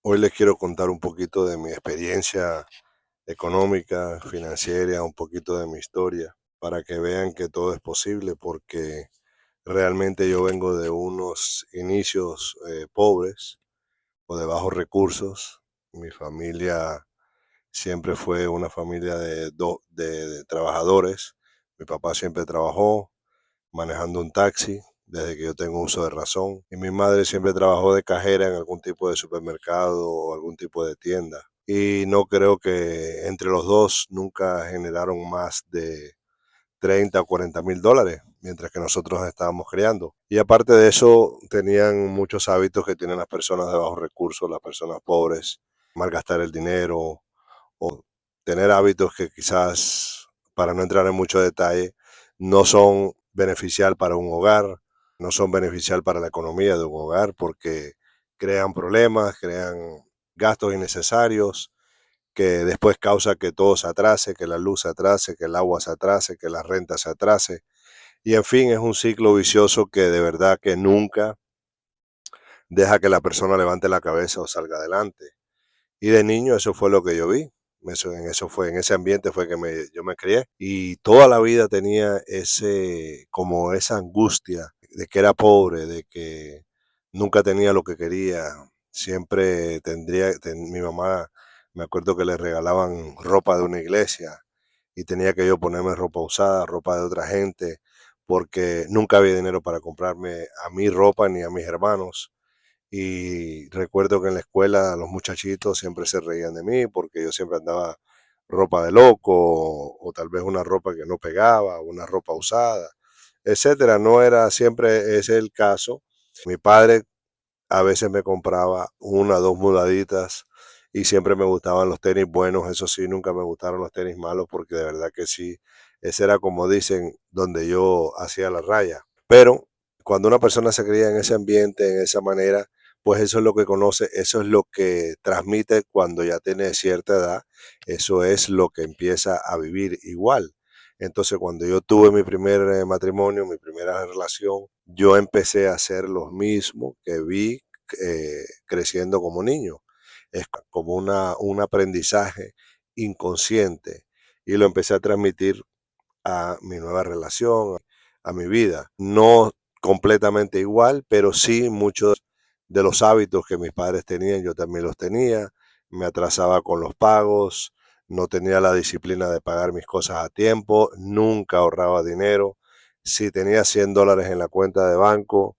Hoy les quiero contar un poquito de mi experiencia económica, financiera, un poquito de mi historia, para que vean que todo es posible, porque realmente yo vengo de unos inicios pobres o de bajos recursos. Mi familia siempre fue una familia de trabajadores. Mi papá siempre trabajó manejando un taxi desde que yo tengo uso de razón. Y mi madre siempre trabajó de cajera en algún tipo de supermercado o algún tipo de tienda. Y no creo que entre los dos nunca generaron más de 30 o 40 $1000, mientras que nosotros estábamos creando. Y aparte de eso, tenían muchos hábitos que tienen las personas de bajos recursos, las personas pobres, malgastar el dinero o tener hábitos que quizás, para no entrar en mucho detalle, no son beneficial para un hogar, no son beneficial para la economía de un hogar, porque crean problemas, crean gastos innecesarios que después causa que todo se atrase, que la luz se atrase, que el agua se atrase, que la renta se atrase. Y en fin, es un ciclo vicioso que de verdad que nunca deja que la persona levante la cabeza o salga adelante. Y de niño eso fue lo que yo vi. En ese ambiente fue que yo me crié. Y toda la vida tenía como esa angustia de que era pobre, de que nunca tenía lo que quería. Siempre mi mamá, me acuerdo que le regalaban ropa de una iglesia y tenía que yo ponerme ropa usada, ropa de otra gente, porque nunca había dinero para comprarme a mi ropa ni a mis hermanos. Y recuerdo que en la escuela los muchachitos siempre se reían de mí porque yo siempre andaba ropa de loco o tal vez una ropa que no pegaba, una ropa usada, etcétera. No era siempre ese el caso. Mi padre a veces me compraba una, dos mudaditas y siempre me gustaban los tenis buenos. Eso sí, nunca me gustaron los tenis malos porque de verdad que sí, ese era como dicen donde yo hacía la raya. Pero cuando una persona se cría en ese ambiente, en esa manera, pues eso es lo que conoce, eso es lo que transmite cuando ya tiene cierta edad, eso es lo que empieza a vivir igual. Entonces, cuando yo tuve mi primer matrimonio, mi primera relación, yo empecé a hacer lo mismo que vi creciendo como niño. Es como un aprendizaje inconsciente y lo empecé a transmitir a mi nueva relación, a mi vida. No completamente igual, pero sí muchos de los hábitos que mis padres tenían, yo también los tenía. Me atrasaba con los pagos, no tenía la disciplina de pagar mis cosas a tiempo, nunca ahorraba dinero. Si tenía $100 en la cuenta de banco,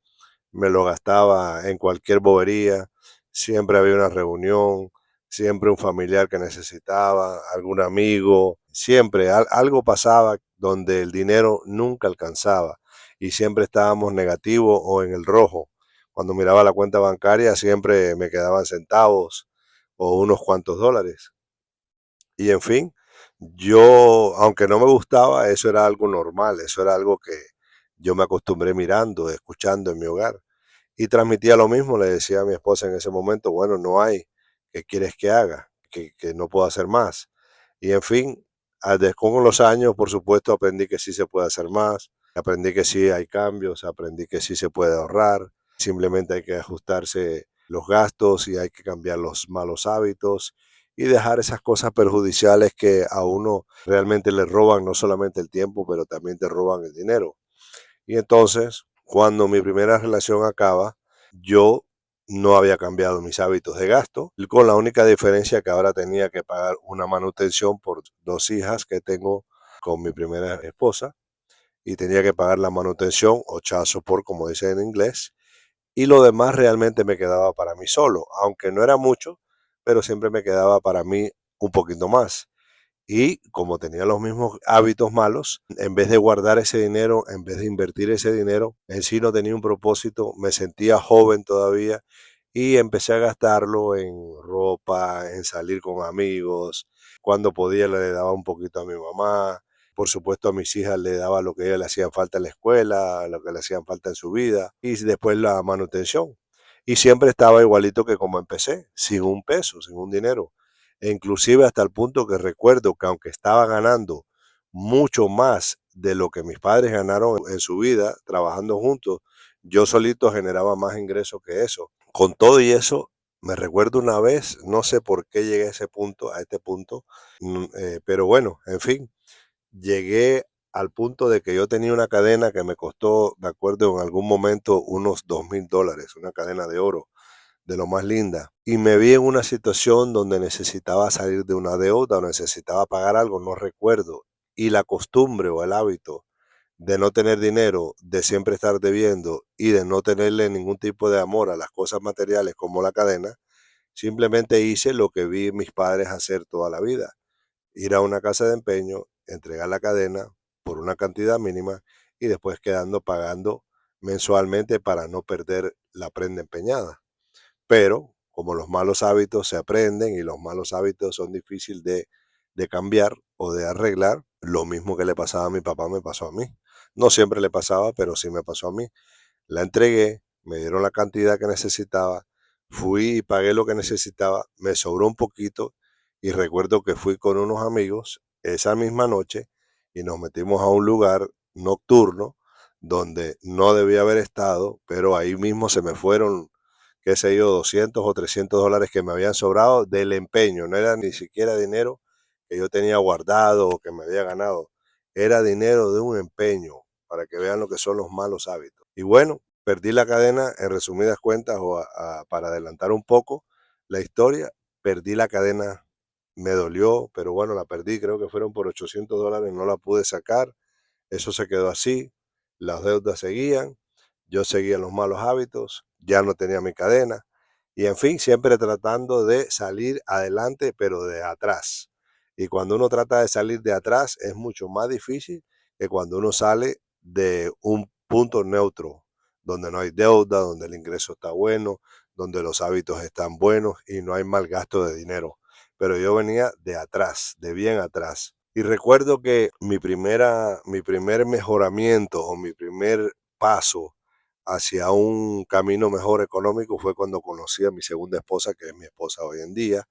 me lo gastaba en cualquier bobería. Siempre había una reunión, siempre un familiar que necesitaba, algún amigo, siempre algo pasaba donde el dinero nunca alcanzaba y siempre estábamos negativos o en el rojo. Cuando miraba la cuenta bancaria siempre me quedaban centavos o unos cuantos dólares. Y en fin, yo, aunque no me gustaba, eso era algo normal, eso era algo que yo me acostumbré mirando, escuchando en mi hogar. Y transmitía lo mismo, le decía a mi esposa en ese momento, bueno, no hay, ¿qué quieres que haga? Que no puedo hacer más. Y en fin, con los años, por supuesto, aprendí que sí se puede hacer más, aprendí que sí hay cambios, aprendí que sí se puede ahorrar, simplemente hay que ajustarse los gastos y hay que cambiar los malos hábitos y dejar esas cosas perjudiciales que a uno realmente le roban no solamente el tiempo, pero también te roban el dinero. Y entonces, cuando mi primera relación acaba, yo no había cambiado mis hábitos de gasto, con la única diferencia que ahora tenía que pagar una manutención por dos hijas que tengo con mi primera esposa y tenía que pagar la manutención o child support, como dicen en inglés, y lo demás realmente me quedaba para mí solo, aunque no era mucho, pero siempre me quedaba para mí un poquito más. Y como tenía los mismos hábitos malos, en vez de guardar ese dinero, en vez de invertir ese dinero, en sí no tenía un propósito, me sentía joven todavía y empecé a gastarlo en ropa, en salir con amigos. Cuando podía le daba un poquito a mi mamá. Por supuesto a mis hijas le daba lo que a ellas le hacían falta en la escuela, lo que le hacían falta en su vida y después la manutención. Y siempre estaba igualito que como empecé, sin un peso, sin un dinero e inclusive hasta el punto que recuerdo que aunque estaba ganando mucho más de lo que mis padres ganaron en su vida trabajando juntos, yo solito generaba más ingresos que eso. Con todo y eso, Me recuerdo una vez, no sé por qué llegué a ese punto, a este punto, pero bueno, en fin, llegué al punto de que yo tenía una cadena que me costó, me acuerdo en algún momento, unos $2000, una cadena de oro, de lo más linda. Y me vi en una situación donde necesitaba salir de una deuda o necesitaba pagar algo, no recuerdo. Y la costumbre o el hábito de no tener dinero, de siempre estar debiendo y de no tenerle ningún tipo de amor a las cosas materiales como la cadena, simplemente hice lo que vi mis padres hacer toda la vida: ir a una casa de empeño, entregar la cadena por una cantidad mínima y después quedando pagando mensualmente para no perder la prenda empeñada. Pero como los malos hábitos se aprenden y los malos hábitos son difíciles de cambiar o de arreglar, lo mismo que le pasaba a mi papá me pasó a mí. No siempre le pasaba, pero sí me pasó a mí. La entregué, me dieron la cantidad que necesitaba, fui y pagué lo que necesitaba, me sobró un poquito y recuerdo que fui con unos amigos esa misma noche y nos metimos a un lugar nocturno donde no debía haber estado, pero ahí mismo se me fueron, qué sé yo, $200 o $300 que me habían sobrado del empeño. No era ni siquiera dinero que yo tenía guardado o que me había ganado, era dinero de un empeño, para que vean lo que son los malos hábitos. Y bueno, perdí la cadena, en resumidas cuentas, o para adelantar un poco la historia, perdí la cadena, me dolió, pero bueno, la perdí, creo que fueron por $800, no la pude sacar, eso se quedó así, las deudas seguían, yo seguía en los malos hábitos, ya no tenía mi cadena, y en fin, siempre tratando de salir adelante, pero de atrás. Y cuando uno trata de salir de atrás es mucho más difícil que cuando uno sale de un punto neutro, donde no hay deuda, donde el ingreso está bueno, donde los hábitos están buenos y no hay mal gasto de dinero. Pero yo venía de atrás, de bien atrás. Y recuerdo que mi primer mejoramiento o mi primer paso hacia un camino mejor económico fue cuando conocí a mi segunda esposa, que es mi esposa hoy en día,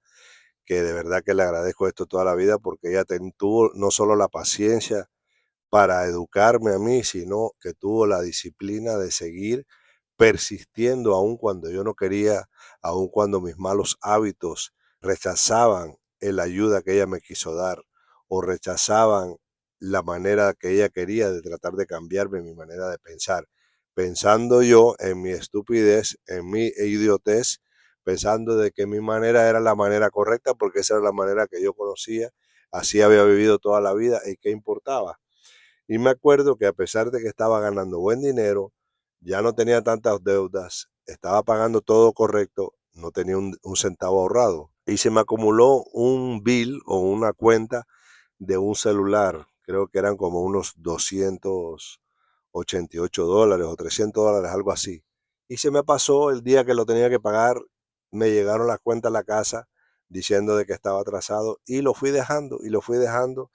que de verdad que le agradezco esto toda la vida porque ella tuvo no solo la paciencia para educarme a mí, sino que tuvo la disciplina de seguir persistiendo aun cuando yo no quería, aun cuando mis malos hábitos rechazaban la ayuda que ella me quiso dar o rechazaban la manera que ella quería de tratar de cambiarme mi manera de pensar. Pensando yo en mi estupidez, en mi idiotez, pensando de que mi manera era la manera correcta porque esa era la manera que yo conocía, así había vivido toda la vida y qué importaba. Y me acuerdo que a pesar de que estaba ganando buen dinero, ya no tenía tantas deudas, estaba pagando todo correcto, no tenía un centavo ahorrado. Y se me acumuló un bill o una cuenta de un celular, creo que eran como unos $288 o $300, algo así. Y se me pasó el día que lo tenía que pagar, me llegaron las cuentas a la casa diciendo de que estaba atrasado y lo fui dejando y lo fui dejando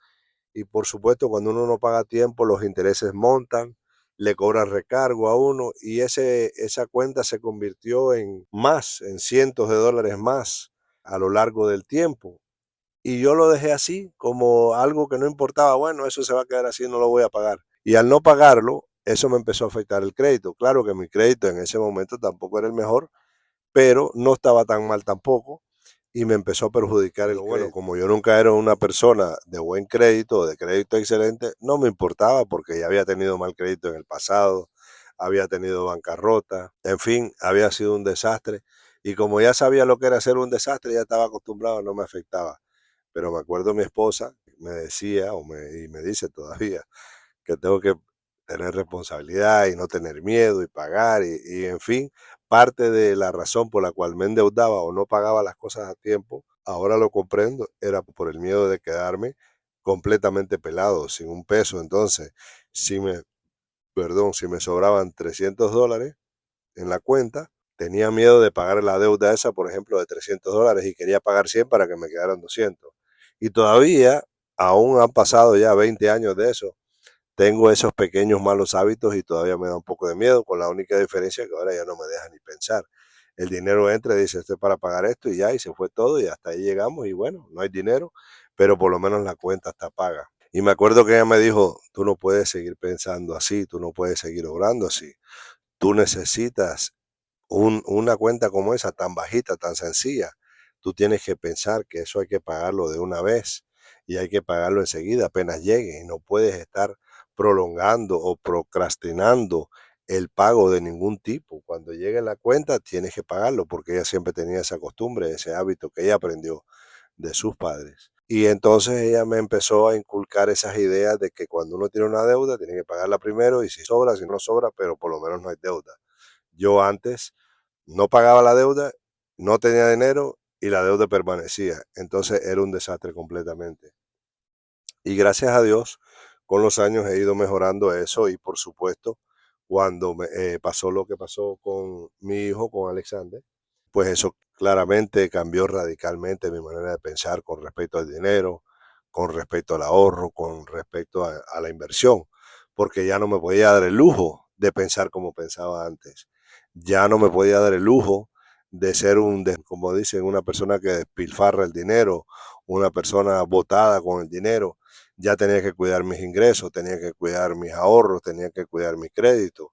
y por supuesto, cuando uno no paga a tiempo, los intereses montan, le cobran recargo a uno y esa cuenta se convirtió en más, en cientos de dólares más a lo largo del tiempo. Y yo lo dejé así, como algo que no importaba, bueno, eso se va a quedar así, no lo voy a pagar. Y al no pagarlo, eso me empezó a afectar el crédito. Claro que mi crédito en ese momento tampoco era el mejor, pero no estaba tan mal tampoco y me empezó a perjudicar el crédito. Bueno, como yo nunca era una persona de buen crédito, de crédito excelente, no me importaba porque ya había tenido mal crédito en el pasado, había tenido bancarrota, en fin, había sido un desastre. Y como ya sabía lo que era ser un desastre, ya estaba acostumbrado, no me afectaba. Pero me acuerdo mi esposa me decía, y me dice todavía, que tengo que tener responsabilidad y no tener miedo y pagar y en fin, parte de la razón por la cual me endeudaba o no pagaba las cosas a tiempo, ahora lo comprendo, era por el miedo de quedarme completamente pelado, sin un peso. Entonces, si me, si me sobraban $300 en la cuenta, tenía miedo de pagar la deuda esa, por ejemplo, de $300 y quería pagar 100 para que me quedaran 200. Y todavía, aún han pasado ya 20 años de eso, tengo esos pequeños malos hábitos y todavía me da un poco de miedo, con la única diferencia que ahora ya no me deja ni pensar. El dinero entra y dice, esto es para pagar esto y ya, y se fue todo y hasta ahí llegamos y bueno, no hay dinero, pero por lo menos la cuenta está paga. Y me acuerdo que ella me dijo, tú no puedes seguir pensando así, tú no puedes seguir obrando así, tú necesitas una cuenta como esa, tan bajita, tan sencilla, tú tienes que pensar que eso hay que pagarlo de una vez y hay que pagarlo enseguida, apenas llegue, y no puedes estar prolongando o procrastinando el pago de ningún tipo. Cuando llegue la cuenta, tienes que pagarlo, porque ella siempre tenía esa costumbre, ese hábito que ella aprendió de sus padres. Y entonces ella me empezó a inculcar esas ideas de que cuando uno tiene una deuda, tiene que pagarla primero, y si sobra, si no sobra, pero por lo menos no hay deuda. Yo antes no pagaba la deuda, no tenía dinero y la deuda permanecía. Entonces era un desastre completamente. Y gracias a Dios, con los años he ido mejorando eso, y por supuesto, cuando pasó lo que pasó con mi hijo, con Alexander, pues eso claramente cambió radicalmente mi manera de pensar con respecto al dinero, con respecto al ahorro, con respecto a la inversión, porque ya no me podía dar el lujo de pensar como pensaba antes. Ya no me podía dar el lujo de ser como dicen, una persona que despilfarra el dinero, una persona botada con el dinero. Ya tenía que cuidar mis ingresos, tenía que cuidar mis ahorros, tenía que cuidar mi crédito,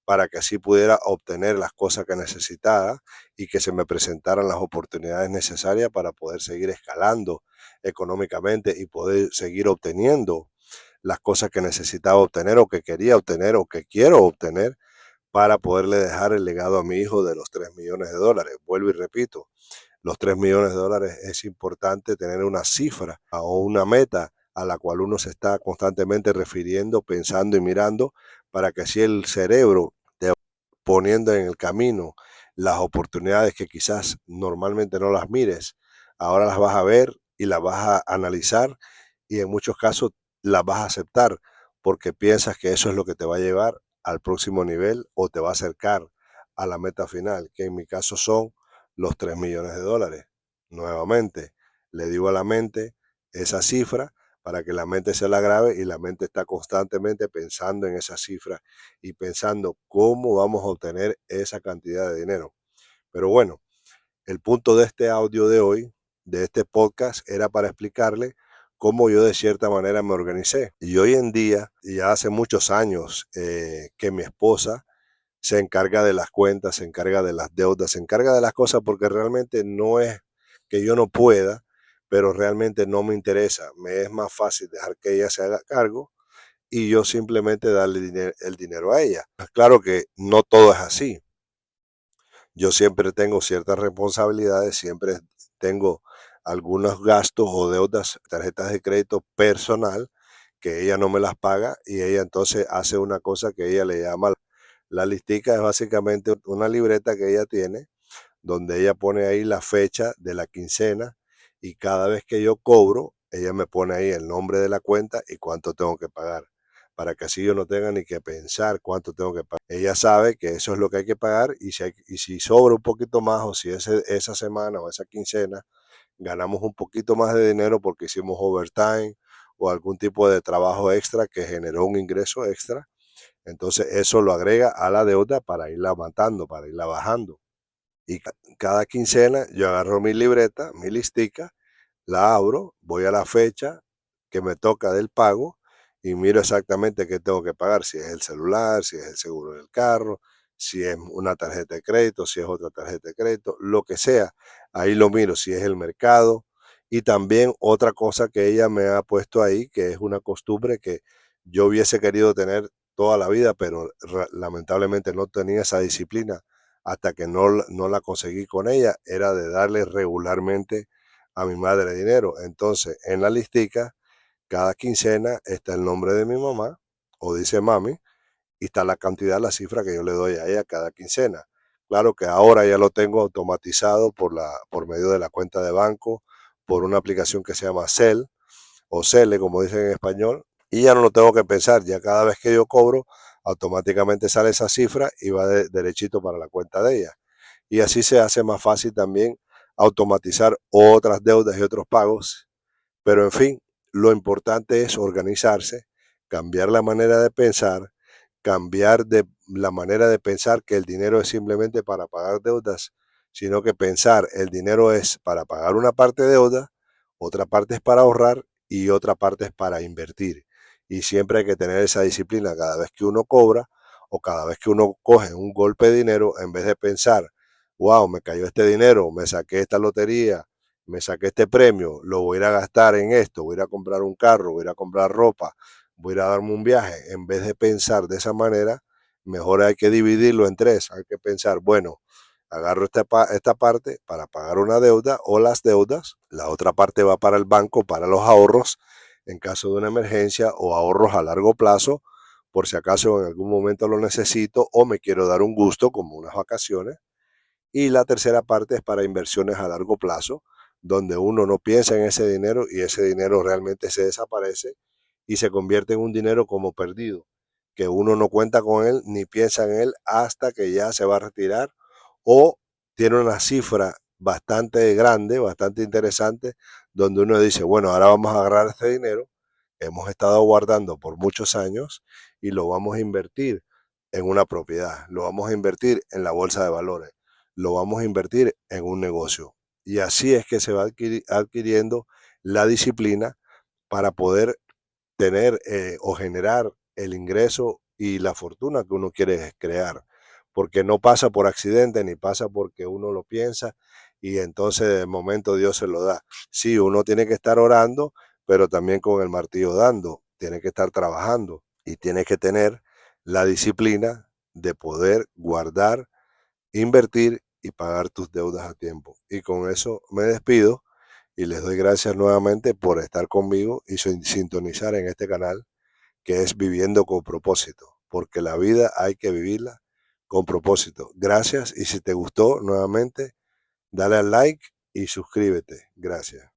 para que así pudiera obtener las cosas que necesitaba y que se me presentaran las oportunidades necesarias para poder seguir escalando económicamente y poder seguir obteniendo las cosas que necesitaba obtener, o que quería obtener, o que quiero obtener, para poderle dejar el legado a mi hijo de los $3 millones. Vuelvo y repito, los $3 millones es importante tener una cifra o una meta a la cual uno se está constantemente refiriendo, pensando y mirando, para que así el cerebro te poniendo en el camino las oportunidades que quizás normalmente no las mires, ahora las vas a ver y las vas a analizar, y en muchos casos las vas a aceptar, porque piensas que eso es lo que te va a llevar al próximo nivel o te va a acercar a la meta final, que en mi caso son los $3 millones. Nuevamente, le digo a la mente esa cifra para que la mente se la grabe, y la mente está constantemente pensando en esa cifra y pensando cómo vamos a obtener esa cantidad de dinero. Pero bueno, el punto de este audio de hoy, de este podcast, era para explicarle cómo yo de cierta manera me organicé. Y hoy en día, y ya hace muchos años, que mi esposa se encarga de las cuentas, se encarga de las deudas, se encarga de las cosas, porque realmente no es que yo no pueda, pero realmente no me interesa. Me es más fácil dejar que ella se haga cargo y yo simplemente darle el dinero a ella. Claro que no todo es así. Yo siempre tengo ciertas responsabilidades, siempre tengo algunos gastos o deudas, tarjetas de crédito personal, que ella no me las paga, y ella entonces hace una cosa que ella le llama la listica. Es básicamente una libreta que ella tiene, donde ella pone ahí la fecha de la quincena, y cada vez que yo cobro, ella me pone ahí el nombre de la cuenta y cuánto tengo que pagar, para que así yo no tenga ni que pensar cuánto tengo que pagar. Ella sabe que eso es lo que hay que pagar, y si sobra un poquito más, o si esa semana o esa quincena ganamos un poquito más de dinero porque hicimos overtime o algún tipo de trabajo extra que generó un ingreso extra, entonces eso lo agrega a la deuda para irla matando, para irla bajando. Y cada quincena yo agarro mi libreta, mi listica, la abro, voy a la fecha que me toca del pago y miro exactamente qué tengo que pagar, si es el celular, si es el seguro del carro, si es una tarjeta de crédito, si es otra tarjeta de crédito, lo que sea. Ahí lo miro, si es el mercado. Y también otra cosa que ella me ha puesto ahí, que es una costumbre que yo hubiese querido tener toda la vida, pero lamentablemente no tenía esa disciplina hasta que no la conseguí con ella, era de darle regularmente a mi madre dinero. Entonces, en la listica, cada quincena está el nombre de mi mamá, o dice mami, y está la cantidad, la cifra que yo le doy a ella cada quincena. Claro que ahora ya lo tengo automatizado por medio de la cuenta de banco, por una aplicación que se llama Cel, o Cele, como dicen en español, y ya no lo tengo que pensar. Ya cada vez que yo cobro, automáticamente sale esa cifra y va derechito para la cuenta de ella. Y así se hace más fácil también automatizar otras deudas y otros pagos. Pero en fin, lo importante es organizarse, cambiar la manera de pensar, cambiar de la manera de pensar que el dinero es simplemente para pagar deudas, sino que pensar el dinero es para pagar una parte de deuda, otra parte es para ahorrar y otra parte es para invertir. Y siempre hay que tener esa disciplina cada vez que uno cobra, o cada vez que uno coge un golpe de dinero, en vez de pensar, wow, me cayó este dinero, me saqué esta lotería, me saqué este premio, lo voy a ir a gastar en esto, voy a ir a comprar un carro, voy a ir a comprar ropa, voy a ir a darme un viaje. En vez de pensar de esa manera, mejor hay que dividirlo en tres. Hay que pensar, bueno, agarro esta parte para pagar una deuda o las deudas, la otra parte va para el banco, para los ahorros en caso de una emergencia o ahorros a largo plazo por si acaso en algún momento lo necesito o me quiero dar un gusto como unas vacaciones. Y la tercera parte es para inversiones a largo plazo, donde uno no piensa en ese dinero y ese dinero realmente se desaparece y se convierte en un dinero como perdido, que uno no cuenta con él ni piensa en él hasta que ya se va a retirar o tiene una cifra bastante grande, bastante interesante, donde uno dice, bueno, ahora vamos a agarrar este dinero, hemos estado guardando por muchos años y lo vamos a invertir en una propiedad, lo vamos a invertir en la bolsa de valores, lo vamos a invertir en un negocio. Y así es que se va adquiriendo la disciplina para poder tener o generar el ingreso y la fortuna que uno quiere crear, porque no pasa por accidente ni pasa porque uno lo piensa y entonces de momento Dios se lo da. Sí, uno tiene que estar orando, pero también con el martillo dando, tiene que estar trabajando y tiene que tener la disciplina de poder guardar, invertir y pagar tus deudas a tiempo. Y con eso me despido y les doy gracias nuevamente por estar conmigo y sintonizar en este canal que es Viviendo con Propósito, porque la vida hay que vivirla con propósito. Gracias y si te gustó nuevamente, dale al like y suscríbete. Gracias.